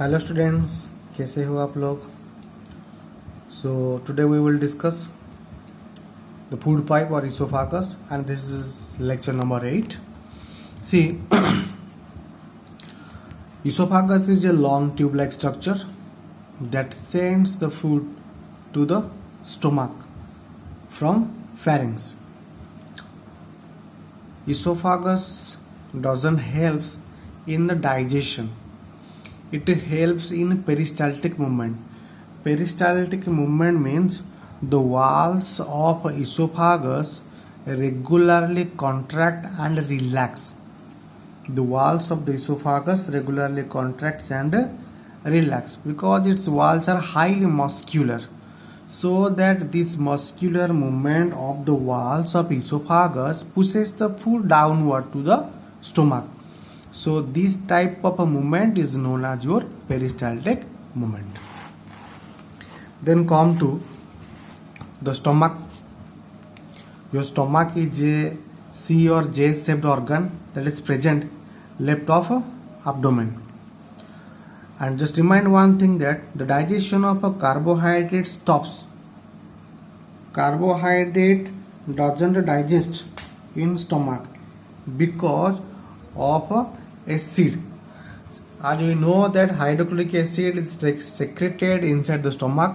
Hello students, कैसे हो आप लोग। So today we will discuss the food pipe और esophagus and this is lecture number 8. See, esophagus is a long tube-like structure that sends the food to the stomach from pharynx. Esophagus doesn't help in the digestion. It helps in peristaltic movement. Peristaltic movement means the walls of esophagus regularly contract and relax. The walls of the esophagus regularly contracts and relax because its walls are highly muscular. So that this muscular movement of the walls of esophagus pushes the food downward to the stomach. So this type of a movement is known as your peristaltic movement. Then come to the stomach. Your stomach is a C or J shaped organ that is present left of abdomen. And just remind one thing that the digestion of a carbohydrate stops. Carbohydrate doesn't digest in stomach because of acid. As we know that hydrochloric acid is secreted inside the stomach,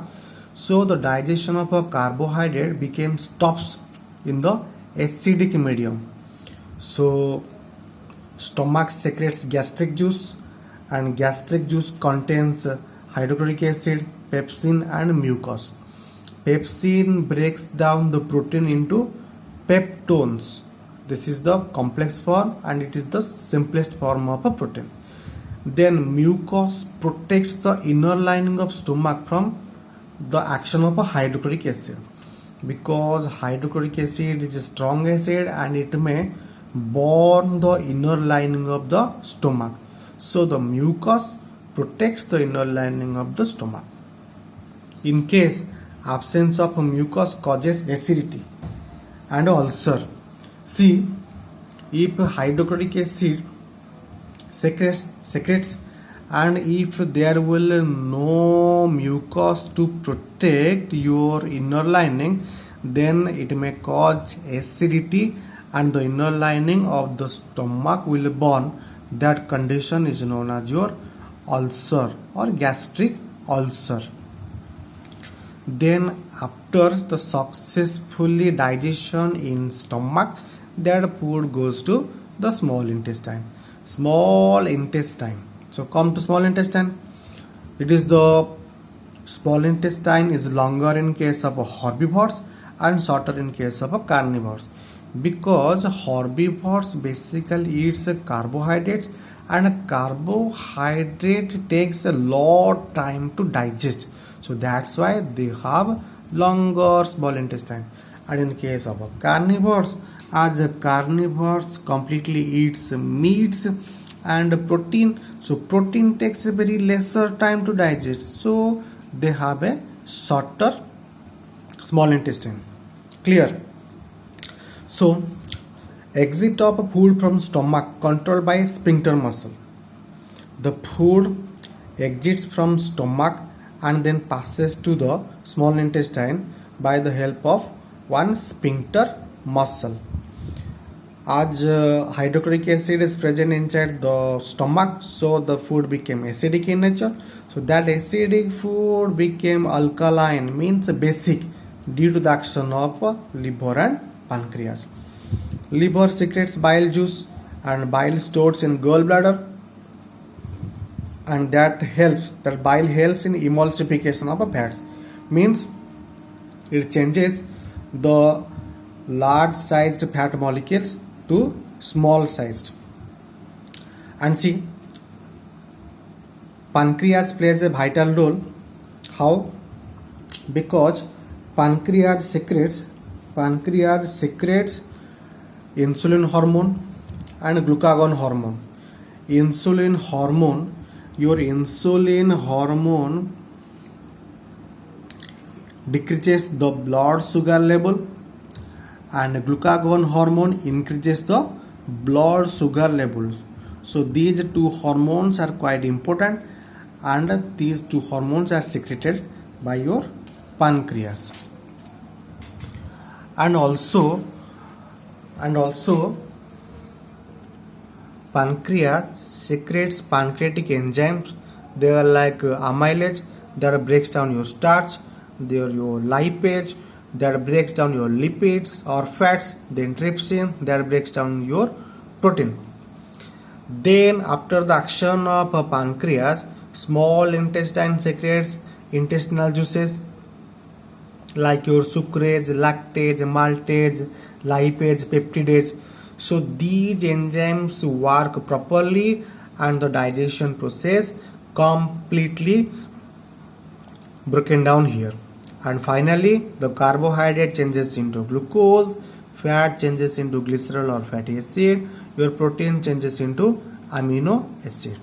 so the digestion of a carbohydrate became stops in the acidic medium. So stomach secretes gastric juice, and gastric juice contains hydrochloric acid, pepsin and mucus. Pepsin breaks down the protein into peptones. This is the complex form and it is the simplest form of a protein. Then mucus protects the inner lining of stomach from the action of a hydrochloric acid, because hydrochloric acid is a strong acid and it may burn the inner lining of the stomach. So the mucus protects the inner lining of the stomach. In case absence of mucus causes acidity and ulcer. See, if hydrochloric acid secretes and if there will no mucus to protect your inner lining, then it may cause acidity and the inner lining of the stomach will burn. That condition is known as your ulcer or gastric ulcer. Then after the successfully digestion in stomach, that food goes to the small intestine. Small intestine. So come to small intestine. It is the small intestine is longer in case of herbivores and shorter in case of carnivores, because herbivores basically eats carbohydrates and carbohydrate takes a lot time to digest. So that's why they have longer small intestine. And in case of carnivores, as the carnivores completely eats meats and protein, so protein takes a very lesser time to digest, so they have a shorter small intestine. Clear? So exit of food from stomach controlled by sphincter muscle. The food exits from stomach and then passes to the small intestine by the help of one sphincter muscle. As hydrochloric acid is present inside the stomach, so the food became acidic in nature. So that acidic food became alkaline, means basic, due to the action of liver and pancreas. Liver secretes bile juice and bile stores in gallbladder, and that bile helps in emulsification of fats, means it changes the large sized fat molecules to small sized. And see, pancreas plays a vital role. How? Because pancreas secretes insulin hormone and glucagon hormone. Your insulin hormone decreases the blood sugar level, and glucagon hormone increases the blood sugar levels. So these two hormones are quite important, and these two hormones are secreted by your pancreas. And also pancreas secretes pancreatic enzymes. They are like amylase that breaks down your starch, they are your lipase that breaks down your lipids or fats, then trypsin that breaks down your protein. Then after the action of a pancreas, small intestine secretes intestinal juices like your sucrase, lactase, maltase, lipase, peptidase. So these enzymes work properly and the digestion process completely broken down here. And finally, the carbohydrate changes into glucose, fat changes into glycerol or fatty acid, your protein changes into amino acid.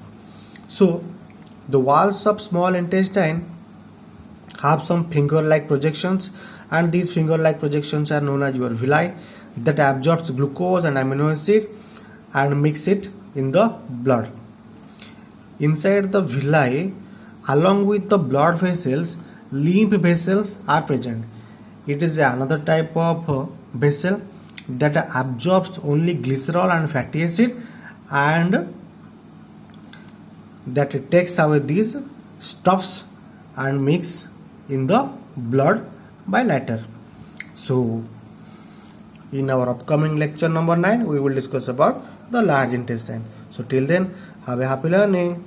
So the walls of small intestine have some finger-like projections, and these finger-like projections are known as your villi that absorbs glucose and amino acid and mix it in the blood. Inside the villi, along with the blood vessels, lymph vessels are present. It is another type of vessel that absorbs only glycerol and fatty acid and that takes away these stuffs and mix in the blood by later. So in our upcoming lecture number 9 we will discuss about the large intestine. So till then, have a happy learning.